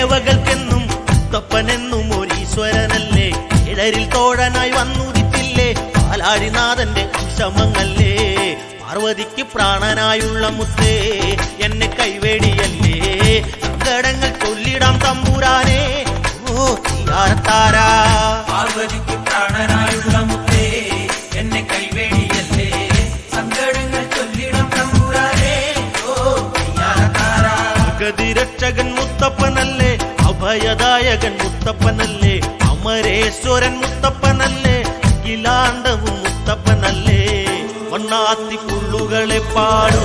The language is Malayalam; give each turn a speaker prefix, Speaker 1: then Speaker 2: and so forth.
Speaker 1: ദേവകൾക്കെന്നും മുത്തപ്പനെന്നും ഒരീശ്വരനല്ലേ ഇടരിൽ തോഴനായി വന്നുദിത്തില്ലേ പാലാഴിനാഥന്റെ അംശമങ്ങല്ലേ പാർവതിക്ക് പ്രാണനായുള്ള മുത്തേ എന്നെ കൈവേടിയല്ലേ സങ്കടങ്ങൾ ചൊല്ലിടാം തമ്പുരാനെ ഓ തീയാരത്താരാ
Speaker 2: പാർവതിക്ക് പ്രാണനായുള്ള മുത്തേ എന്നെ കൈവേടിയല്ലേ സങ്കടങ്ങൾ ചൊല്ലിടാം തമ്പുരാനെ ഓ തീയാരത്താരാ
Speaker 1: ഗതിരക്ഷകൻ മുത്തപ്പനല്ലേ അഭയദായകൻ മുത്തപ്പനല്ലേ അമരേശ്വരൻ മുത്തപ്പനല്ലേ അഖിലാണ്ടവും മുത്തപ്പനല്ലേ വണ്ണാത്തി പുള്ളുകളെ പാടും